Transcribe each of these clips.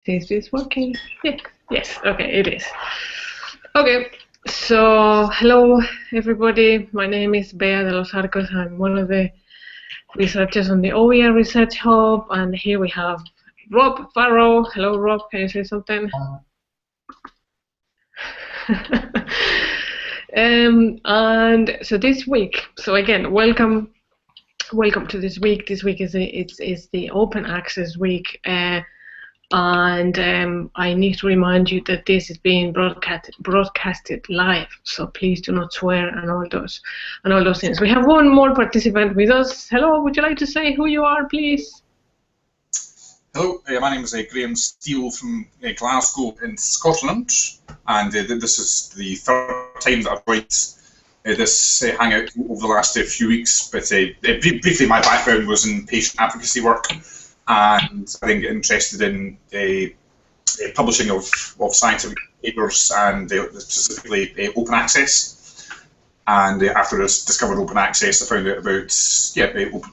Is this working? Yes. Yes. Okay, it is. Okay. So, hello everybody. My name is Bea de los Arcos. I'm one of the researchers on the OER Research Hub, and here we have Rob Farrow. Hello, Rob. Can you say something? And so this week. So again, welcome to this week. This week is the Open Access Week. And I need to remind you that this is being broadcasted live, so please do not swear and all those things. We have one more participant with us. Hello, would you like to say who you are, please? Hello, my name is Graham Steele from Glasgow in Scotland, and this is the third time that I've joined this Hangout over the last few weeks. But briefly, my background was in patient advocacy work, and I then get interested in publishing of scientific papers, and specifically open access. And after I discovered open access, I found out about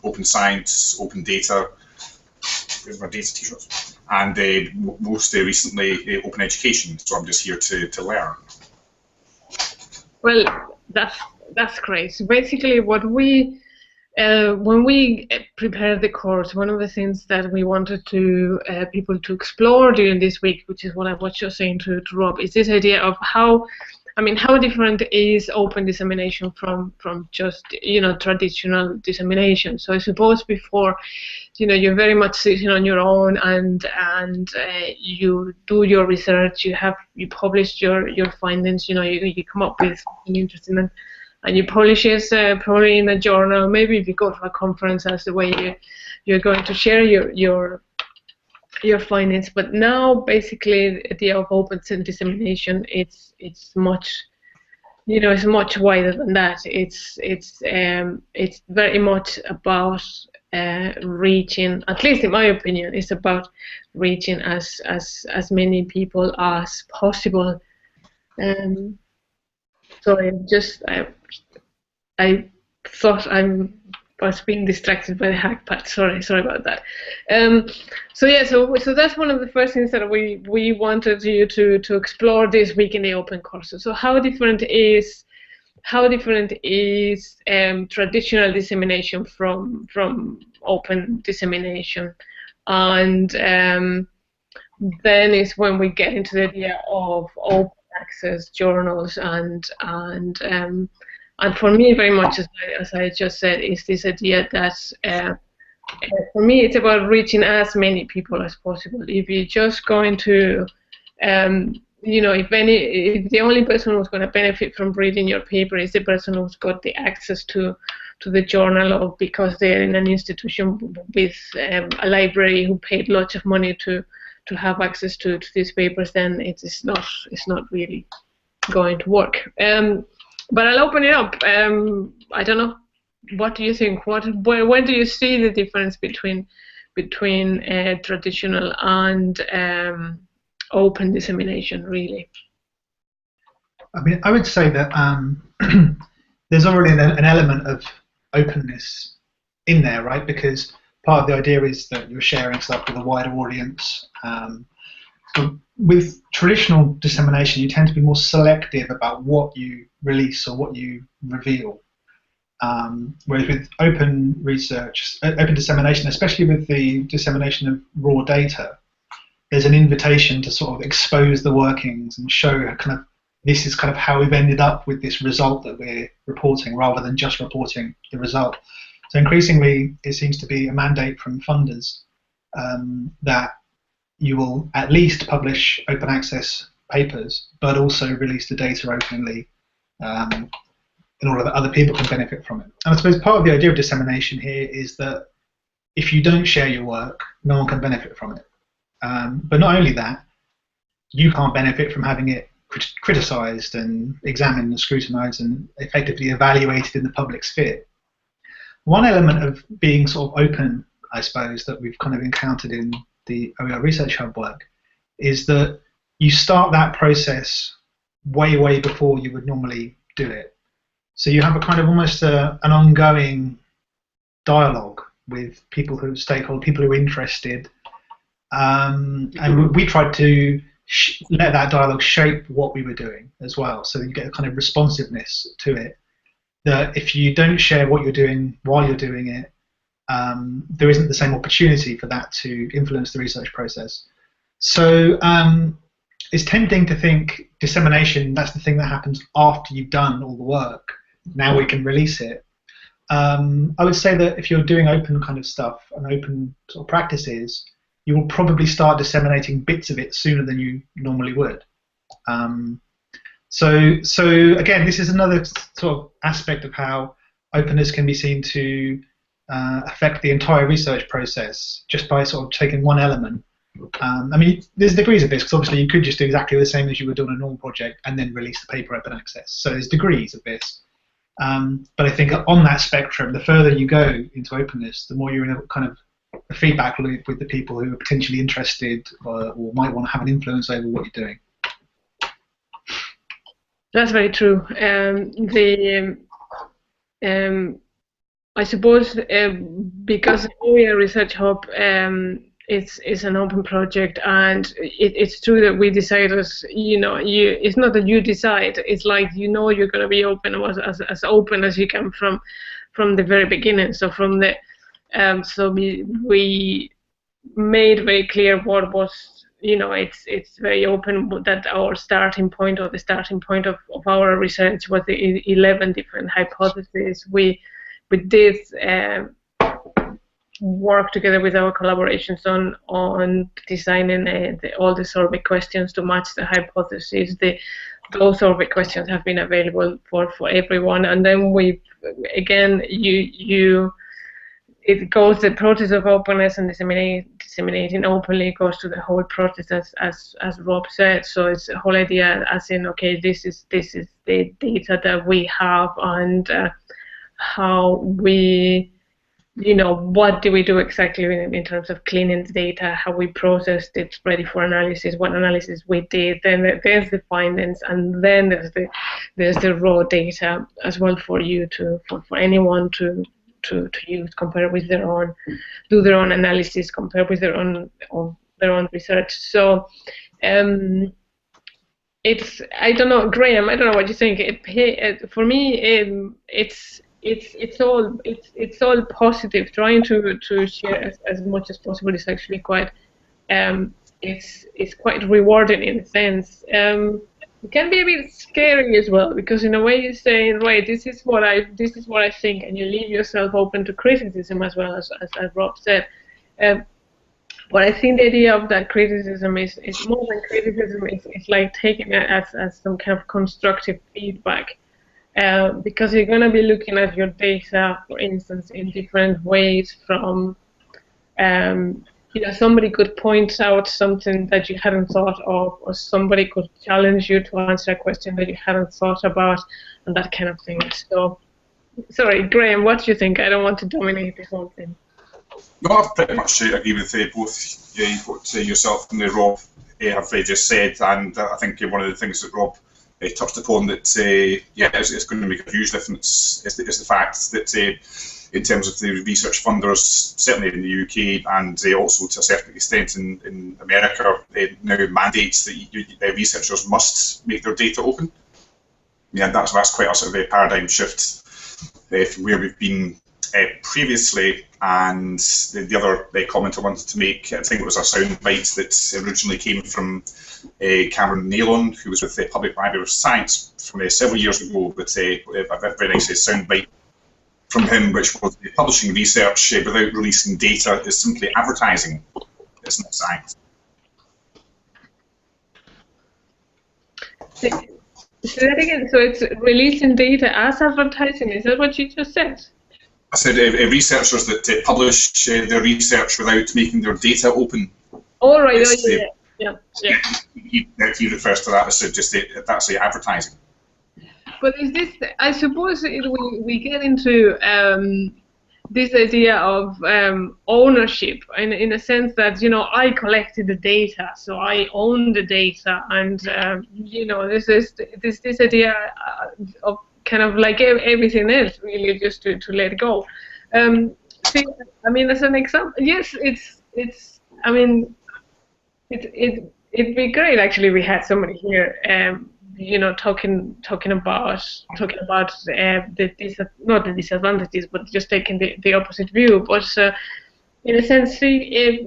open science, open data. Here's my data t-shirts. And most recently, open education. So I'm just here to learn. Well, that's great. So basically, what we when we prepared the course, one of the things that we wanted to people to explore during this week, which is what I was just saying to Rob, is this idea of how different is open dissemination from just traditional dissemination. So I suppose before, you're very much sitting on your own and you do your research, you publish your findings, you come up with something interesting and you publish it probably in a journal. Maybe if you go to a conference, that's the way you're going to share your findings. But now, basically, the idea of open dissemination, it's much, it's much wider than that. It's very much about reaching, at least in my opinion, it's about reaching as many people as possible. Sorry, I thought I was being distracted by the hack part. Sorry about that. So that's one of the first things that we wanted you to explore this week in the open courses. So how different is traditional dissemination from open dissemination, and then is when we get into the idea of open access journals and for me, very much as I just said, is this idea that for me it's about reaching as many people as possible. If you're just going to, if the only person who's going to benefit from reading your paper is the person who's got the access to the journal, or because they're in an institution with a library who paid lots of money to have access to these papers, then it's not really going to work. But I'll open it up. I don't know. What do you think? When do you see the difference between traditional and open dissemination, really? I mean, I would say that there's already an element of openness in there, right? Because part of the idea is that you're sharing stuff with a wider audience. With traditional dissemination, you tend to be more selective about what you release or what you reveal. Whereas with open research, open dissemination, especially with the dissemination of raw data, there's an invitation to sort of expose the workings and show this is kind of how we've ended up with this result that we're reporting, rather than just reporting the result. So increasingly, it seems to be a mandate from funders that you will at least publish open access papers, but also release the data openly in order that other people can benefit from it. And I suppose part of the idea of dissemination here is that if you don't share your work, no one can benefit from it. But not only that, you can't benefit from having it criticized and examined and scrutinized and effectively evaluated in the public sphere. One element of being sort of open, I suppose, that we've kind of encountered in the OER Research Hub work is that you start that process way before you would normally do it. So you have a kind of almost an ongoing dialogue with people stakeholders, people who are interested, and we tried to let that dialogue shape what we were doing as well, so that you get a kind of responsiveness to it, that if you don't share what you're doing while you're doing it, there isn't the same opportunity for that to influence the research process. So it's tempting to think dissemination, that's the thing that happens after you've done all the work. Now we can release it. I would say that if you're doing open kind of stuff and open sort of practices, you will probably start disseminating bits of it sooner than you normally would. So again, this is another sort of aspect of how openness can be seen to affect the entire research process just by sort of taking one element. I mean, there's degrees of this, because obviously you could just do exactly the same as you would do on a normal project and then release the paper open access. So there's degrees of this. But I think on that spectrum, the further you go into openness, the more you're in a kind of a feedback loop with the people who are potentially interested or might want to have an influence over what you're doing. That's very true. I suppose because we are Research Hub, it's an open project, and it's true that we decided, it's not that you decide, it's like you're going to be open, as open as you can from the very beginning. So from the so we made very clear what was, it's very open, that our starting point, or the starting point of our research, was the 11 different hypotheses. We did work together with our collaborations on designing all the survey questions to match the hypotheses. Those survey questions have been available for everyone, and then it goes, the process of openness and disseminating openly goes to the whole process, as Rob said. So it's the whole idea, as in, okay, this is the data that we have, and how we, what do we do exactly in terms of cleaning the data, how we processed it, ready for analysis, what analysis we did. Then there's the findings, and then there's the raw data as well for anyone to use, compare with their own, do their own analysis, compare with their own research. So it's, I don't know, Graham, I don't know what you think. For me, it's all positive. Trying to share as much as possible is actually quite it's quite rewarding in a sense. It can be a bit scary as well, because in a way you're saying, right, this is what I think, and you leave yourself open to criticism as well, as Rob said. But I think the idea of that criticism is more than criticism. It's like taking it as some kind of constructive feedback, because you're going to be looking at your data, for instance, in different ways. From somebody could point out something that you hadn't thought of, or somebody could challenge you to answer a question that you hadn't thought about, and that kind of thing. So, sorry, Graham, what do you think? I don't want to dominate the whole thing. No, I pretty much agree with both what yourself and Rob have just said, and I think one of the things that Rob touched upon that it's going to make a huge difference is the fact that in terms of the research funders, certainly in the UK and also to a certain extent in America, now mandates that researchers must make their data open. Yeah, that's quite a sort of a paradigm shift from where we've been previously. And the other comment I wanted to make, I think it was a soundbite that originally came from Cameron Nealon, who was with the Public Library of Science from several years ago, but a very nice soundbite from him, which was publishing research without releasing data is simply advertising. It's not science. Say that again. So it's releasing data as advertising. Is that what you just said? I said researchers that publish their research without making their data open. All right. Yeah. He refers to that as just that's the advertising. But is this? I suppose we get into this idea of ownership, in a sense that I collected the data, so I own the data, and this is this idea of kind of like everything else, really, just to let go. I mean, as an example, yes, it's. I mean, It'd be great actually. We had somebody here, you know, talking about not the disadvantages, but just taking the opposite view. But in a sense,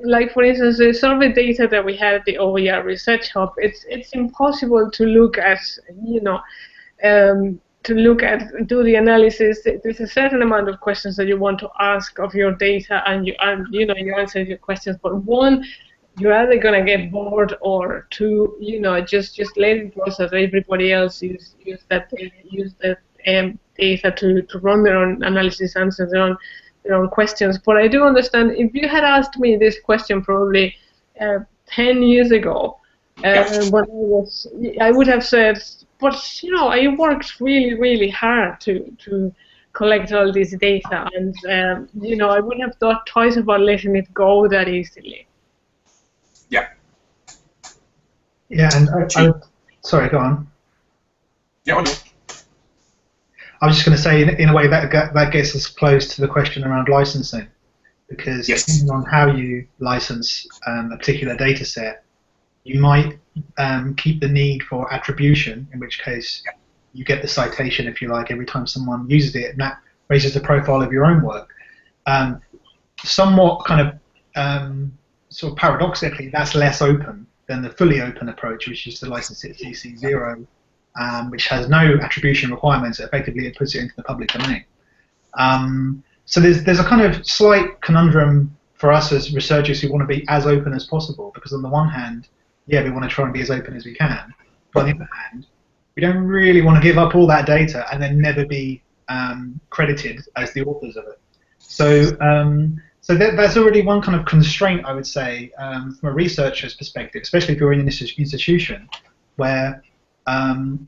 like for instance, the survey data that we had at the OER Research Hub, it's impossible to look at, you know, do the analysis. There's a certain amount of questions that you want to ask of your data, and you know, you answer your questions. But one, you're either gonna get bored, or two, you know, just let it process. Everybody else use that data to run their own analysis, answer their own questions. But I do understand, if you had asked me this question probably 10 years ago, I would have said, but you know, I worked really hard to collect all this data, and you know, I wouldn't have thought twice about letting it go that easily. Yeah. Yeah, and sorry, go on. Yeah, I was just going to say, in a way, that gets us close to the question around licensing, because depending on how you license a particular data set, you might keep the need for attribution, in which case you get the citation, if you like, every time someone uses it, and that raises the profile of your own work. Somewhat kind of sort of paradoxically, that's less open than the fully open approach, which is to license it CC0, which has no attribution requirements. Effectively, it puts it into the public domain. So there's a kind of slight conundrum for us as researchers who want to be as open as possible, because on the one hand, yeah, we want to try and be as open as we can, but on the other hand, we don't really want to give up all that data and then never be credited as the authors of it. So that's already one kind of constraint, I would say, from a researcher's perspective, especially if you're in an institution where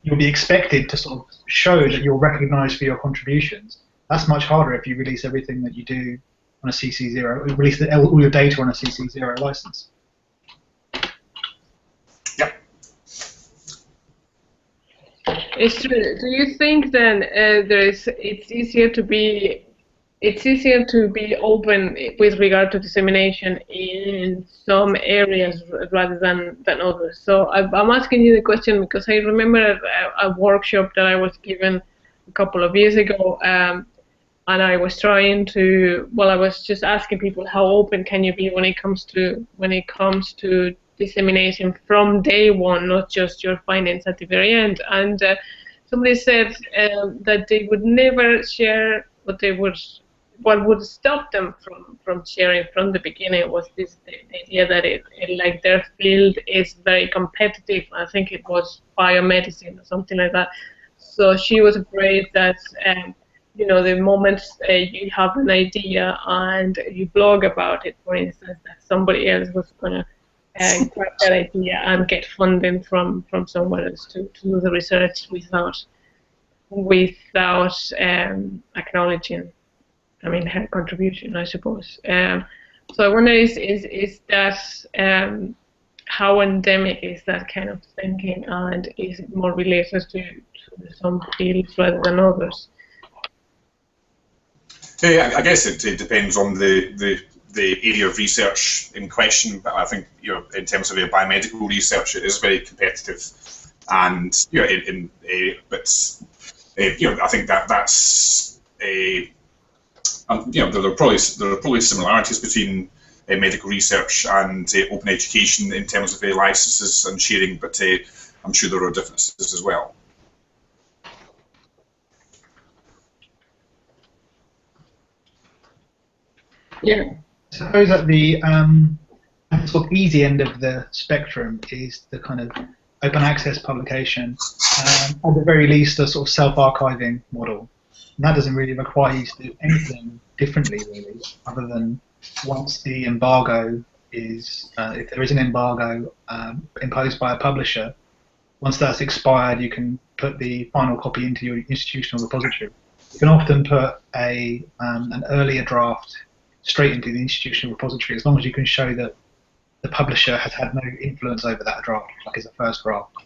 you'll be expected to sort of show that you're recognized for your contributions. That's much harder if you release everything that you do on a CC0, release all your data on a CC0 license. Yep. It's true. Do you think then it's easier to be open with regard to dissemination in some areas rather than others? So I'm asking you the question because I remember a workshop that I was given a couple of years ago, and I was trying to, I was just asking people, how open can you be when it comes to dissemination from day one, not just your findings at the very end. And somebody said that they would never share what would stop them from sharing from the beginning was the idea that like their field is very competitive. I think it was biomedicine or something like that. So she was afraid that you know, the moment you have an idea and you blog about it, for instance, that somebody else was going to grab that idea and get funding from someone else to do the research without acknowledging, I mean, her contribution, I suppose. So I wonder, is that how endemic is that kind of thinking, and is it more related to some fields rather than others? Yeah, I guess it depends on the area of research in question, but I think, you know, in terms of biomedical research, it is very competitive, and you know, but you know, I think that's you know, there are probably similarities between medical research and open education in terms of licenses and sharing, but I'm sure there are differences as well. Yeah. I suppose at the sort of easy end of the spectrum is the kind of open access publication, at the very least a sort of self-archiving model. And that doesn't really require you to do anything differently, really, other than once the embargo is, if there is an embargo imposed by a publisher, once that's expired, you can put the final copy into your institutional repository. You can often put an earlier draft straight into the institutional repository, as long as you can show that the publisher has had no influence over that draft, like as a first draft.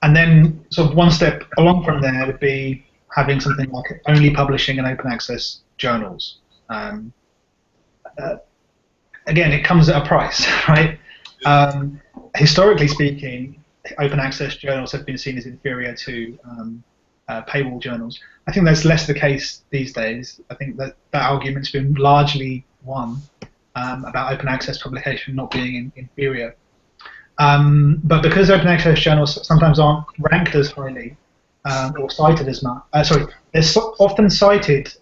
And then sort of one step along from there would be having something like only publishing in open access journals. again, it comes at a price, right? Historically speaking, open access journals have been seen as inferior to paywall journals. I think that's less the case these days. I think that argument's been largely won about open access publication not being inferior. But because open access journals sometimes aren't ranked as highly or cited as much, they're often cited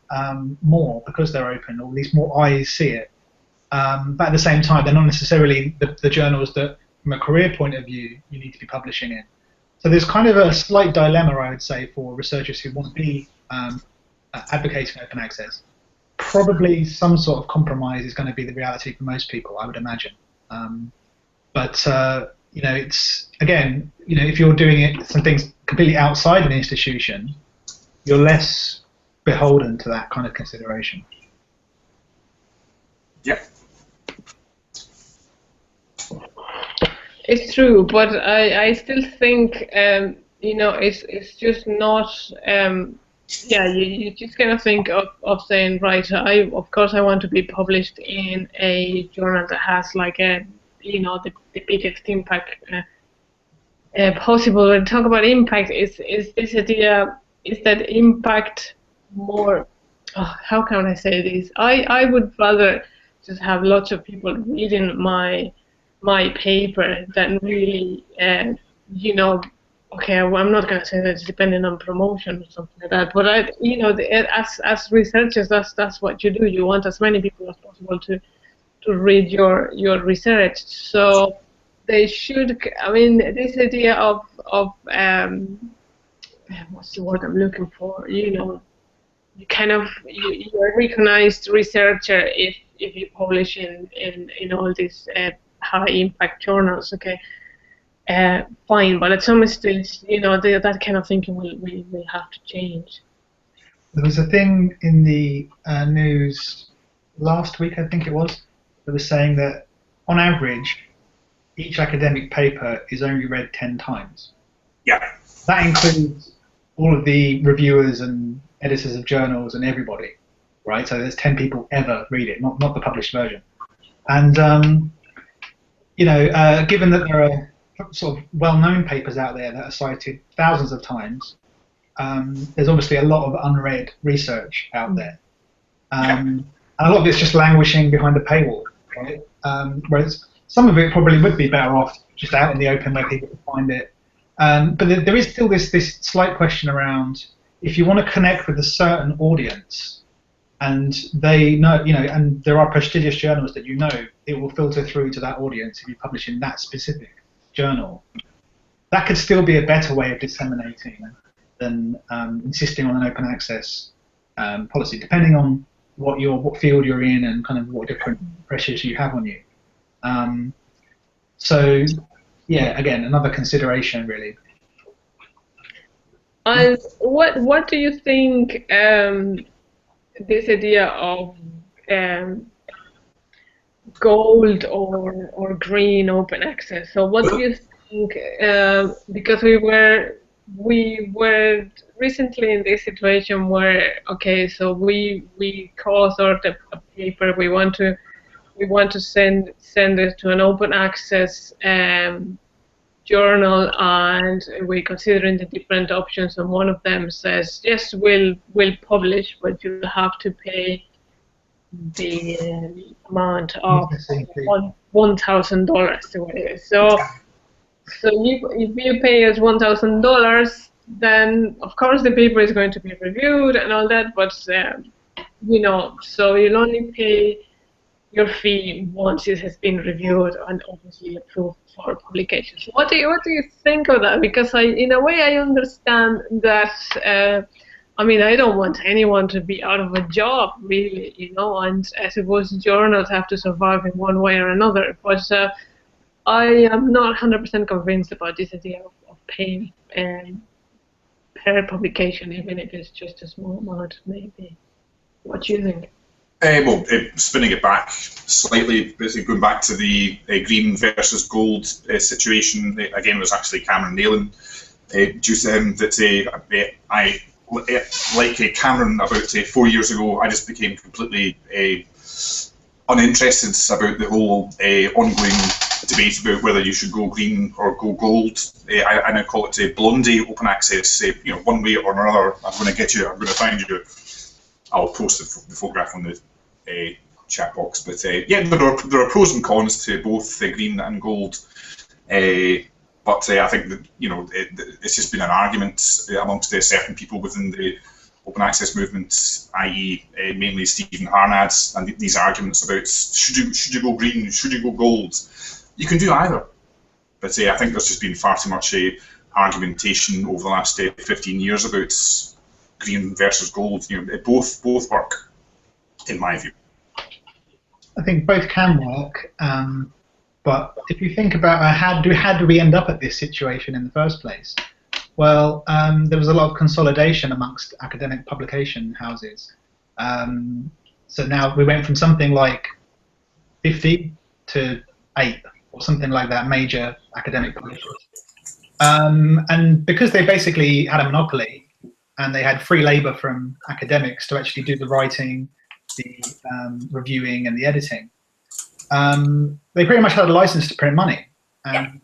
more because they're open, or at least more eyes see it. But at the same time, they're not necessarily the journals that, from a career point of view, you need to be publishing in. So there's kind of a slight dilemma, I would say, for researchers who want to be advocating open access. Probably some sort of compromise is going to be the reality for most people, I would imagine. But you know, it's, again, you know, if you're doing it some things completely outside an institution, you're less beholden to that kind of consideration. Yeah. It's true, but I still think you know, it's just not yeah, you just kind of think of saying, right, of course I want to be published in a journal that has like a, you know, the biggest impact possible. And talk about impact, is this idea, is that impact more, oh, how can I say this? I would rather just have lots of people reading my paper than really, you know, okay, well, I'm not going to say that it's depending on promotion or something like that, but you know, as researchers, that's what you do. You want as many people as possible to read your research. So they should, I mean, this idea of what's the word I'm looking for? You know, you kind of, you're a recognized researcher if you publish in all these high impact journals, okay, fine, but at some stage, you know, that kind of thinking will have to change. There was a thing in the news last week, I think it was, that was saying that on average, each academic paper is only read 10 times. Yeah. That includes all of the reviewers and editors of journals and everybody, right? So there's 10 people ever read it, not the published version. And you know, given that there are sort of well-known papers out there that are cited thousands of times, there's obviously a lot of unread research out there. And a lot of it's just languishing behind a paywall, right? Whereas some of it probably would be better off just out in the open where people can find it. But there is still this slight question around, if you want to connect with a certain audience, and they know, you know, and there are prestigious journals that, you know, it will filter through to that audience if you publish in that specific journal. That could still be a better way of disseminating than insisting on an open access policy, depending on what field you're in and kind of what different pressures you have on you. So, yeah, again, another consideration, really. And what do you think this idea of gold or green open access? So what do you think? Because we were recently in this situation where, okay, so we co-authored a paper. We want to send it to an open access journal, and we're considering the different options, and one of them says, yes, we'll publish, but you have to pay the amount of $1,000. So if you pay us $1,000, then of course the paper is going to be reviewed and all that, but you know, so you'll only pay your fee once it has been reviewed and obviously approved for publication. So what do you think of that? Because in a way I understand that. I mean, I don't want anyone to be out of a job, really, you know, and I suppose journals have to survive in one way or another. But I am not 100% convinced about this idea of paying per publication, even if it's just a small amount, maybe. What do you think? Well, spinning it back slightly, basically going back to the green versus gold situation, again, it was actually Cameron Nealon, due to him, that like Cameron, about 4 years ago, I just became completely uninterested about the whole ongoing debate about whether you should go green or go gold. I now call it Blondie open access. One way or another, I'm going to get you. I'm going to find you. I'll post the photograph on the chat box. But yeah, there are pros and cons to both green and gold. But I think that it's just been an argument amongst certain people within the open access movement, i.e., mainly Stephen Harnad, and these arguments about should you go green, should you go gold? You can do either, but I think there's just been far too much argumentation over the last 15 years about green versus gold. Both work, in my view. I think both can work, but if you think about how do we end up at this situation in the first place? Well, there was a lot of consolidation amongst academic publication houses. So now we went from something like 50 to 8 or something like that, major academic publishers. And because they basically had a monopoly and they had free labor from academics to actually do the writing, the reviewing and the editing, they pretty much had a license to print money. And,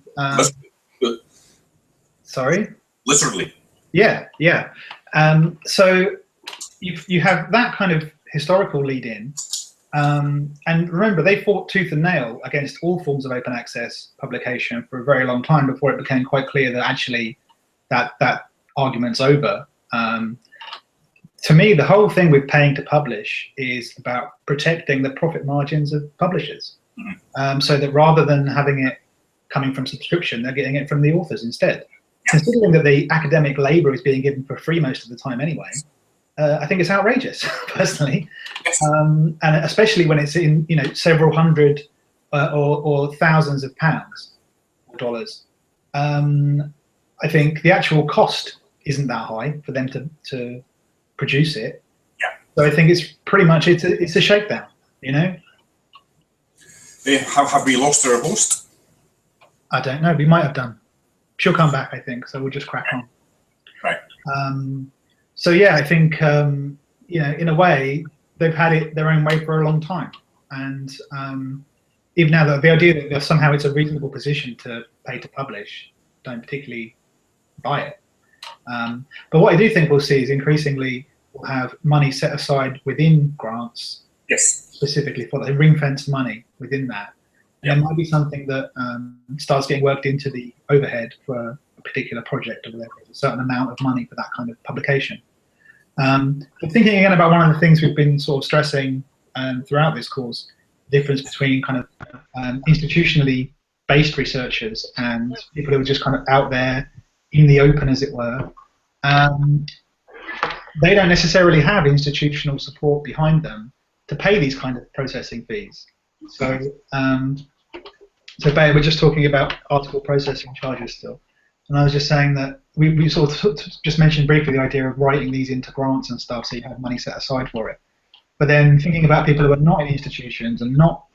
sorry? Literally. Yeah. So you have that kind of historical lead-in, and remember they fought tooth and nail against all forms of open access publication for a very long time before it became quite clear that actually that argument's over. To me, the whole thing with paying to publish is about protecting the profit margins of publishers, so that rather than having it coming from subscription, they're getting it from the authors instead. Considering that the academic labor is being given for free most of the time anyway, I think it's outrageous, personally, and especially when it's in several hundred or thousands of pounds or dollars. I think the actual cost isn't that high for them to produce it. So I think it's pretty much it's a shakedown. Have we lost our host? I don't know. We might have done. She'll come back, I think, so we'll just crack on. Right. So yeah, I think in a way they've had it their own way for a long time, and even now the idea that somehow it's a reasonable position to pay to publish, don't particularly buy it. But what I do think we'll see is increasingly we'll have money set aside within grants, specifically for the ring-fenced money within that. There might be something that starts getting worked into the overhead for a particular project, or whatever, a certain amount of money for that kind of publication. But thinking again about one of the things we've been sort of stressing throughout this course, the difference between kind of institutionally based researchers and people who are just kind of out there in the open, as it were. They don't necessarily have institutional support behind them to pay these kind of processing fees. So, Bayer, we're just talking about article processing charges still, and I was just saying that we sort of just mentioned briefly the idea of writing these into grants and stuff, so you have money set aside for it. But then thinking about people who are not in institutions and not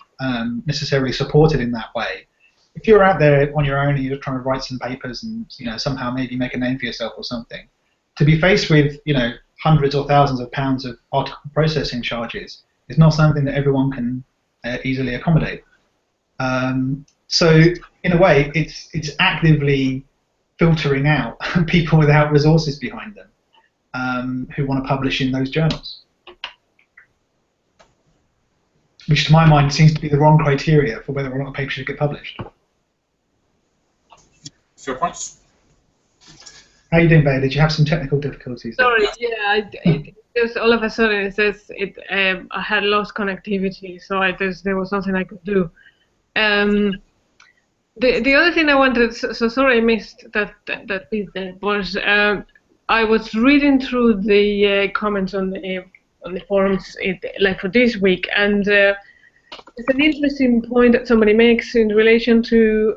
necessarily supported in that way, if you're out there on your own and you're trying to write some papers and somehow maybe make a name for yourself or something, to be faced with hundreds or thousands of pounds of article processing charges is not something that everyone can easily accommodate. So in a way, it's actively filtering out people without resources behind them who want to publish in those journals, which to my mind seems to be the wrong criteria for whether or not a paper should get published. Fair points. How are you doing, Bayer? Did you have some technical difficulties? Sorry, yeah, just all of a sudden it says I had lost connectivity, so there was nothing I could do. The other thing I wanted, so sorry I missed that bit there, was I was reading through the comments on the forums like for this week, and it's an interesting point that somebody makes in relation to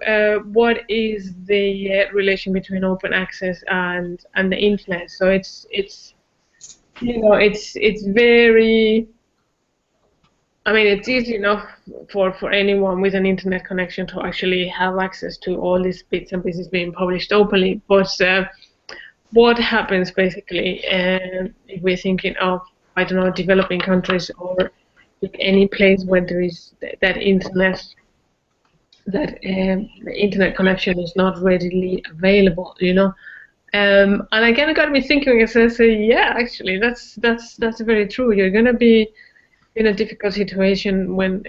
what is the relation between open access and the internet. So it's very, I mean, it's easy enough for anyone with an internet connection to actually have access to all these bits and pieces being published openly. But what happens basically if we're thinking of, I don't know, developing countries or pick any place where there is that internet the internet connection is not readily available, and again, it got me thinking. As I say, yeah, actually, that's very true. You're gonna be in a difficult situation when,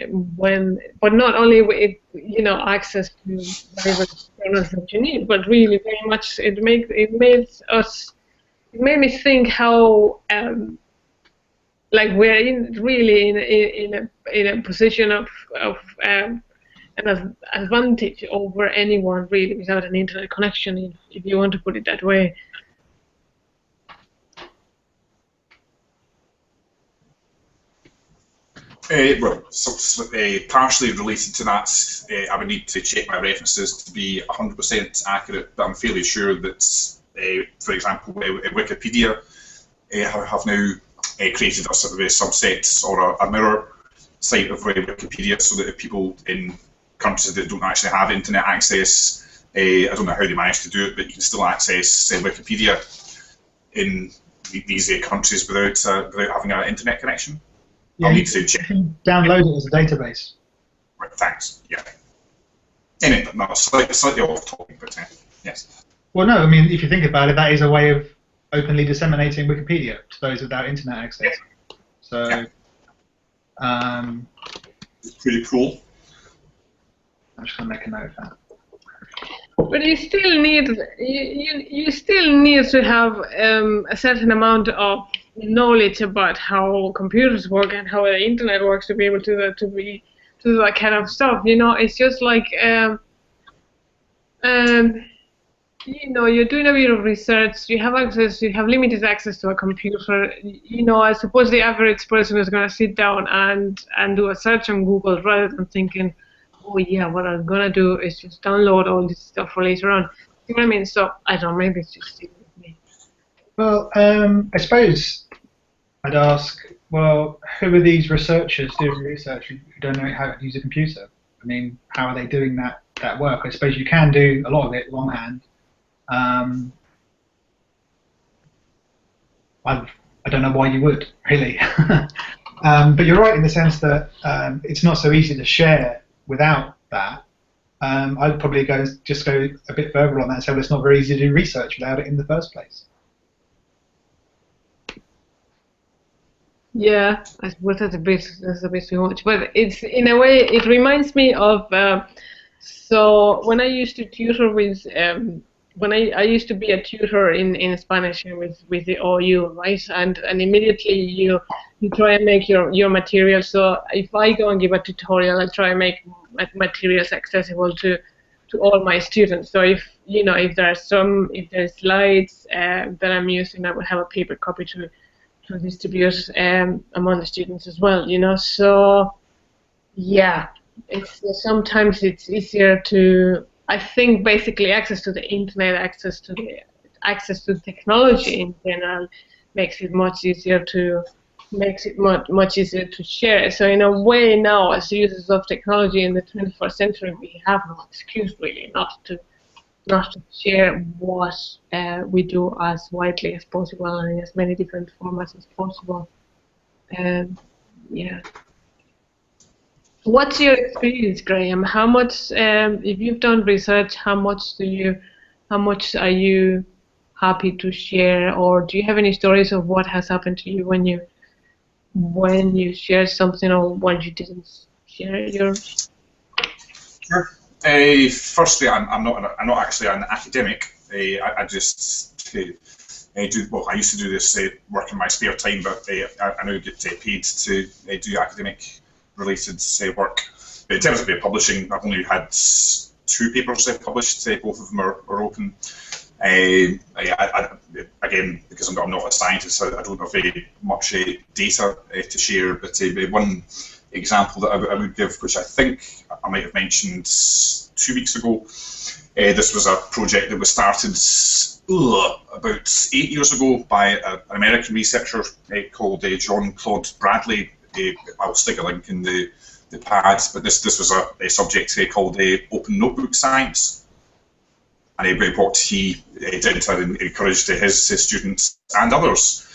but not only with access to whatever channels that you need, but really very much it made me think how like we're really in a position of an advantage over anyone really without an internet connection, if you want to put it that way. Well, partially related to that, I would need to check my references to be 100% accurate, but I'm fairly sure that, for example, Wikipedia have now created a sort of a subset or a mirror site of Wikipedia, so that if people in countries that don't actually have internet access, I don't know how they manage to do it, but you can still access Wikipedia in these countries without having an internet connection. Yeah, I'll need to check. You can download it as a database. Right, thanks. Yeah. Anyway, no, slightly off topic, but yes. Well, no, I mean, if you think about it, that is a way of openly disseminating Wikipedia to those without internet access. Yeah. So, yeah. It's pretty cool. I'm just going to make a note of that. But you still need to have a certain amount of knowledge about how computers work and how the internet works to be able to do that kind of stuff. It's just like you're doing a bit of research. You have limited access to a computer. I suppose the average person is going to sit down and do a search on Google rather than thinking, oh yeah, what I'm gonna do is just download all this stuff for later on. You know what I mean? So I don't know, maybe it's just me. Well, I suppose I'd ask, well, who are these researchers doing research who don't know how to use a computer? I mean, how are they doing that work? I suppose you can do a lot of it longhand. I don't know why you would, really. But you're right in the sense that it's not so easy to share without that. I'd probably just go a bit further on that and say, well, it's not very easy to do research without it in the first place. Yeah, I suppose that's a bit too much. But it's, in a way, it reminds me of, so when I used to tutor with, when I used to be a tutor in Spanish with the OU, right? And immediately you try and make your material. So if I go and give a tutorial, I try and make materials accessible to all my students. So if there's slides that I'm using, I will have a paper copy to distribute among the students as well. So yeah, sometimes it's easier to. I think basically access to the internet, access to technology in general, makes it much easier to share. So in a way now, as users of technology in the 21st century, we have no excuse really not to share what we do as widely as possible and in as many different formats as possible. Yeah. What's your experience, Graham? How much, if you've done research, how much are you happy to share, or do you have any stories of what has happened to you when you shared something or when you didn't share yours? Sure. Firstly, I'm not actually an academic. I just I used to do this work in my spare time, but I now get paid to do academic related work. But in terms of publishing, I've only had 2 papers published. Both of them are open. Again, because I'm not a scientist, I don't have very much data to share. But one example that I would give, which I think I might have mentioned 2 weeks ago, this was a project that was started about 8 years ago by an American researcher called John Claude Bradley. I'll stick a link in the pad, but this was a subject called Open Notebook Science, and what he did to encourage his students and others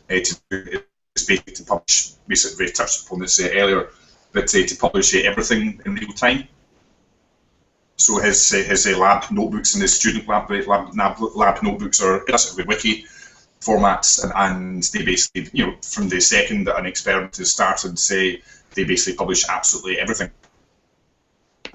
to do is basically to publish, basically we touched upon this earlier, but to publish everything in real time. So his lab notebooks and his student lab notebooks are basically wiki formats, and they basically, you know, from the second that an experiment is started, they basically publish absolutely everything.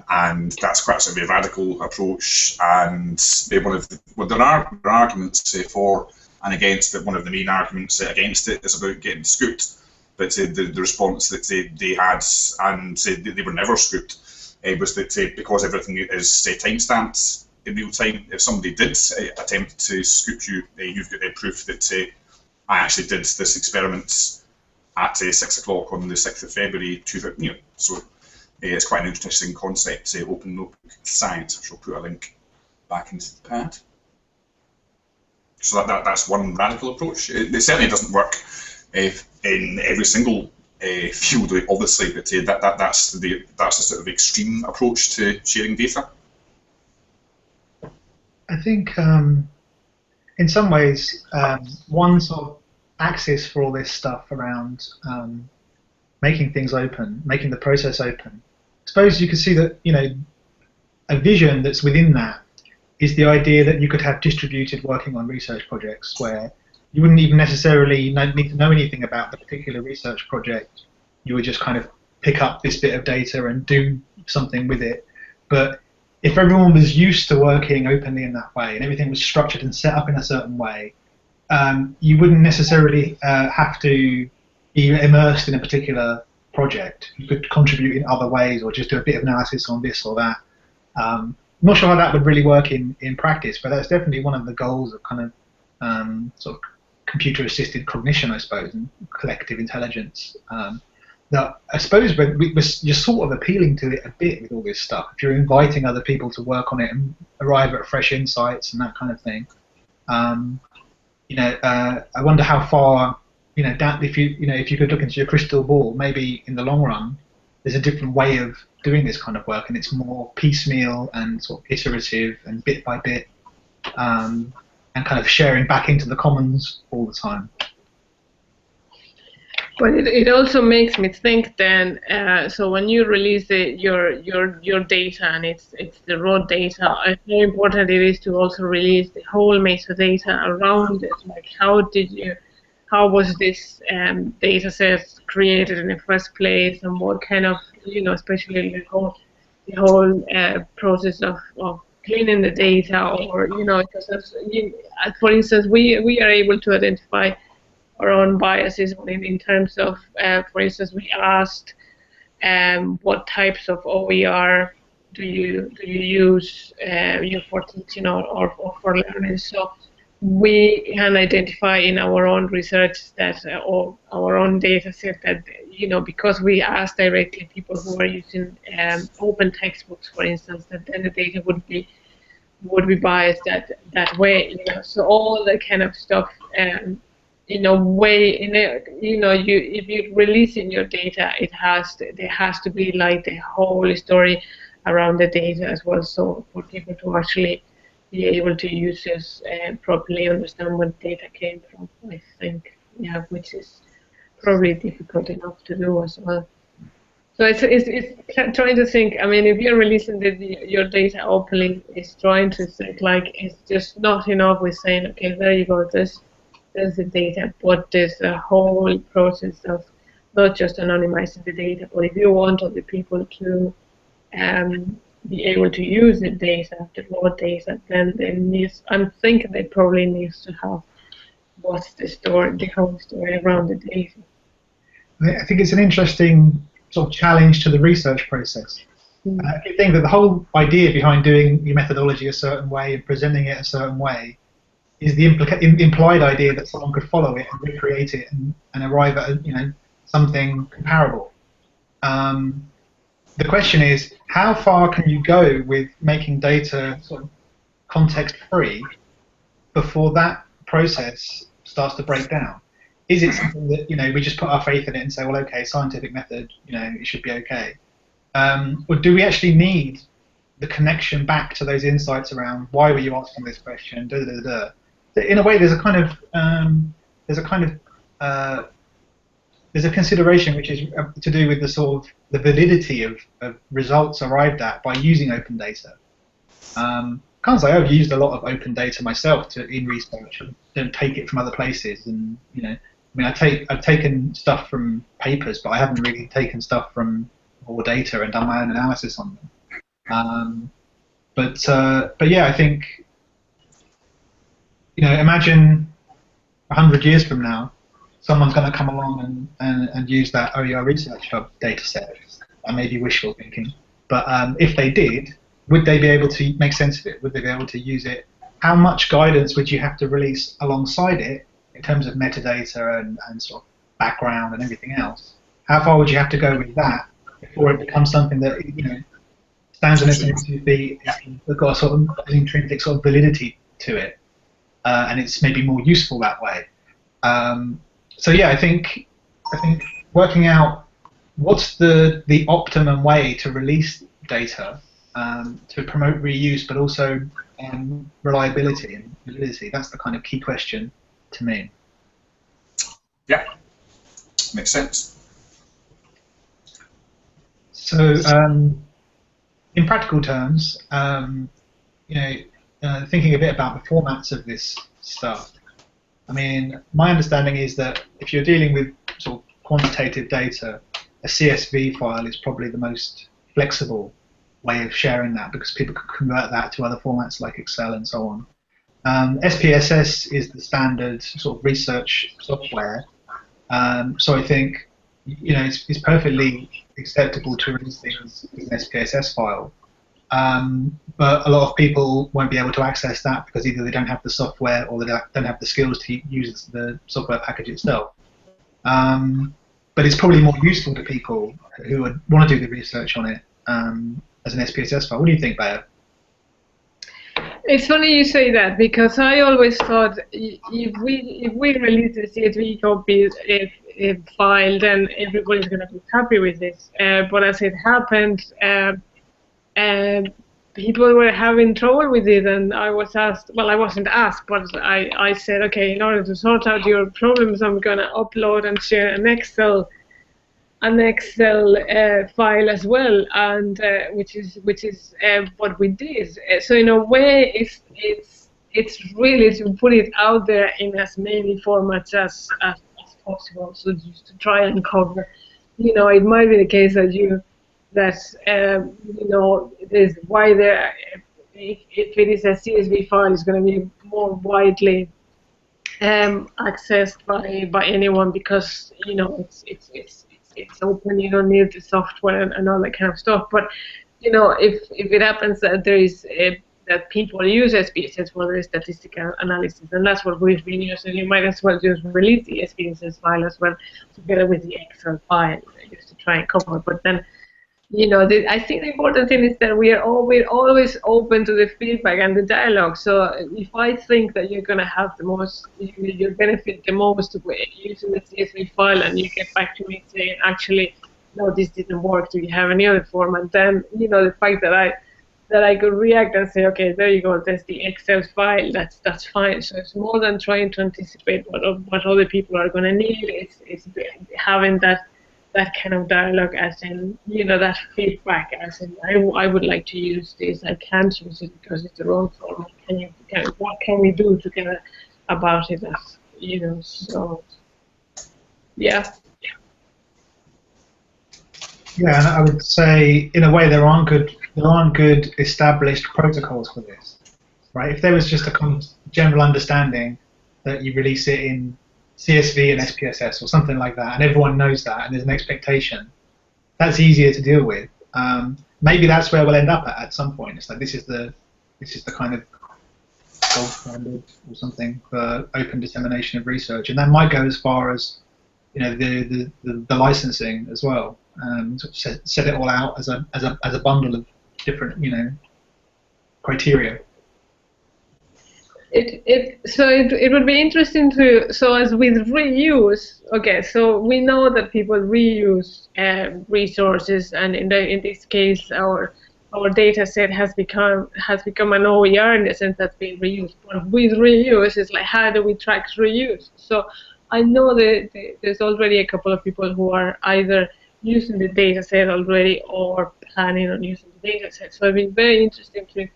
And that's quite a very radical approach, and one of there are arguments for and against it. One of the main arguments against it is about getting scooped, but the response that they had, and they were never scooped, was that because everything is time-stamped in real time, if somebody did attempt to scoop you, you've got proof that I actually did this experiment at 6 o'clock on the 6th of February, 2000, you know, so it's quite an interesting concept, open notebook science. I shall put a link back into the pad. So that's one radical approach. It certainly doesn't work in every single field, obviously, but that's the sort of extreme approach to sharing data. I think in some ways one sort of axis for all this stuff around making things open, making the process open. I suppose you could see that, you know, a vision that's within that is the idea that you could have distributed working on research projects where you wouldn't even necessarily need to know anything about the particular research project. You would just kind of pick up this bit of data and do something with it. But if everyone was used to working openly in that way and everything was structured and set up in a certain way, you wouldn't necessarily have to be immersed in a particular project. You could contribute in other ways or just do a bit of analysis on this or that. I'm not sure how that would really work in practice, but that's definitely one of the goals of kind of sort of computer-assisted cognition, I suppose, and collective intelligence. That I suppose you're sort of appealing to it a bit with all this stuff. If you're inviting other people to work on it and arrive at fresh insights and that kind of thing, you know, I wonder how far, you know, if you could look into your crystal ball, maybe in the long run, there's a different way of doing this kind of work, and it's more piecemeal and sort of iterative and bit by bit, and kind of sharing back into the commons all the time. But it also makes me think then, so when you release your data and it's the raw data, how important it is to also release the whole metadata around it. Like how was this data set created in the first place, and what kind of, you know, especially the whole process of cleaning the data, or, you know, because for instance, we are able to identify our own biases in terms of, for instance, we asked what types of OER do you use for teaching or for learning. So we can identify in our own research that, or our own data set, that, you know, because we asked directly people who are using open textbooks, for instance, that then the data would be biased that way. You know, so all that kind of stuff. In a way, if you're releasing your data, there has to be like the whole story around the data as well, so for people to actually be able to use this properly, understand where data came from, I think, yeah, which is probably difficult enough to do as well. So it's trying to think, I mean, if you're releasing your data openly, it's trying to think, like, it's just not enough with saying, okay, there you go, there's the data, but there's a whole process of not just anonymizing the data, but if you want other people to be able to use the data, the raw data, then I'm thinking they probably needs to have what's the story, the whole story around the data. I think it's an interesting sort of challenge to the research process. If you think that the whole idea behind doing your methodology a certain way and presenting it a certain way is the implied idea that someone could follow it and recreate it and arrive at, you know, something comparable. The question is, how far can you go with making data sort of context-free before that process starts to break down? Is it something that, you know, we just put our faith in it and say, well, okay, scientific method, you know, it should be okay? Or do we actually need the connection back to those insights around why were you asking this question? In a way, there's a kind of there's a consideration which is to do with the sort of the validity of results arrived at by using open data. Can't say I've used a lot of open data myself in research. I don't take it from other places, and I mean, I've taken stuff from papers, but I haven't really taken stuff from raw data and done my own analysis on them. But yeah, I think imagine 100 years from now, someone's going to come along and use that OER Research Hub data set. I may be wishful thinking, but if they did, would they be able to make sense of it? Would they be able to use it? How much guidance would you have to release alongside it in terms of metadata and sort of background and everything else? How far would you have to go with that before it becomes something that stands on its own to be got a sort of an intrinsic sort of validity to it, and it's maybe more useful that way? So yeah, I think working out what's the optimum way to release data to promote reuse, but also reliability and validity. That's the kind of key question to me. Yeah, makes sense. So, in practical terms, thinking a bit about the formats of this stuff. I mean, my understanding is that if you're dealing with sort of quantitative data, a CSV file is probably the most flexible way of sharing that, because people can convert that to other formats like Excel and so on. SPSS is the standard sort of research software, so I think it's perfectly acceptable to release things as an SPSS file, but a lot of people won't be able to access that because either they don't have the software or they don't have the skills to use the software package itself. But it's probably more useful to people who would want to do the research on it as an SPSS file. What do you think, Bayer? It's funny you say that, because I always thought if we release the CSV copy file, then everybody's going to be happy with this. But as it happened, people were having trouble with it, and I was asked. Well, I wasn't asked, but I said, okay, in order to sort out your problems, I'm going to upload and share an Excel file as well, and which is what we did. So in a way, it's really to put it out there in as many formats as possible. So just to try and cover, it might be the case that there's wider. If it is a CSV file, it's going to be more widely accessed by anyone, because it's open, you don't need the software and all that kind of stuff. But if it happens that there is that people use SPSS for their statistical analysis, and that's what we've been using, you might as well just release the SPSS file as well together with the Excel file just to try and cover. But then I think the important thing is that we're always open to the feedback and the dialogue. So if I think that you're going to have the most, you'll benefit the most using the CSV file, and you get back to me saying, actually, no, this didn't work, do you have any other format? Then, the fact that I could react and say, okay, there you go, that's the Excel file, that's fine. So it's more than trying to anticipate what other people are going to need. It's having that kind of dialogue, as in, that feedback, as in, I would like to use this, I can't use it because it's the wrong format. What can we do together about it? So yeah. Yeah, and I would say, in a way, there aren't good established protocols for this, right? If there was just a kind of general understanding that you release it in CSV and SPSS or something like that, and everyone knows that, and there's an expectation, that's easier to deal with. Maybe that's where we'll end up at some point. It's like this is the kind of gold standard or something for open dissemination of research, and that might go as far as the licensing as well. Set it all out as a bundle of different criteria. It would be interesting to, so as with reuse, okay, so we know that people reuse resources, and in this case our data set has become an OER in the sense that's being reused. But with reuse, it's like, how do we track reuse? So I know that there's already a couple of people who are either using the data set already or planning on using the data set. So it's been very interesting to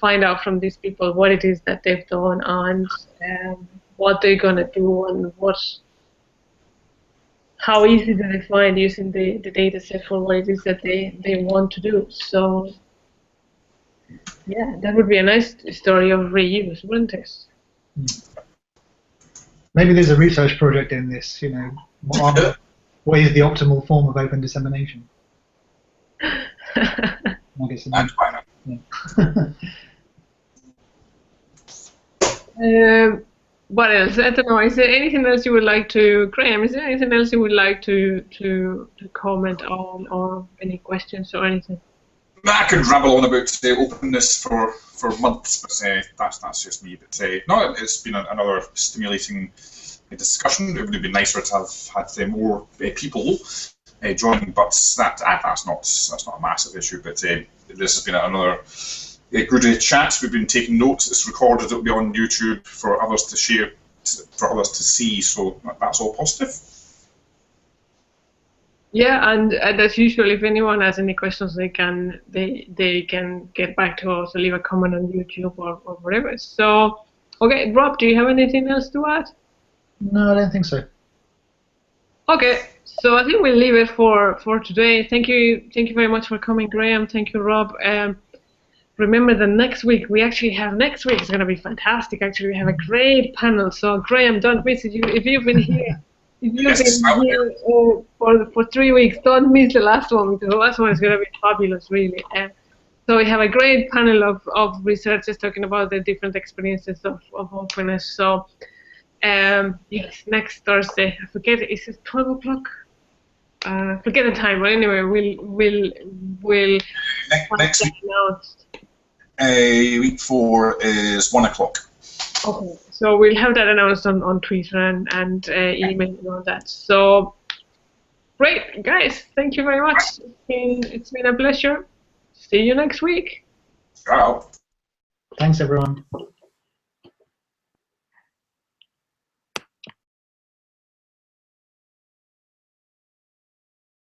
find out from these people what it is that they've done and what they're gonna do and how easy do they find using the data set for what it is that they want to do. So yeah, that would be a nice story of reuse, wouldn't it? Maybe there's a research project in this, what is the optimal form of open dissemination? I guess what else? I don't know. Is there anything else you would like to, Graham? Is there anything else you would like to comment on, or any questions or anything? I could ramble on about openness for months, but that's just me. But no, it's been another stimulating discussion. It would have been nicer to have had more people joining, but that's not a massive issue. But this has been another good chat. We've been taking notes. It's recorded. It'll be on YouTube for others to share, for others to see. So that's all positive. Yeah, and as usual, if anyone has any questions, they can get back to us or leave a comment on YouTube or whatever. So, okay, Rob, do you have anything else to add? No, I don't think so. Okay, so I think we'll leave it for today. Thank you very much for coming, Graham. Thank you, Rob. Remember that next week it's going to be fantastic. Actually, we have a great panel. So, Graham, don't miss it. If you've been here. If you've been here for 3 weeks, don't miss the last one, because the last one is going to be fabulous, really. So we have a great panel of researchers talking about the different experiences of openness. So yes, next Thursday. I forget, is it 12 o'clock? Forget the time, but anyway, we'll next week 4 is 1 o'clock. Okay, so we'll have that announced on Twitter and email and all that. So, great, guys. Thank you very much. It's been a pleasure. See you next week. Ciao. Thanks, everyone.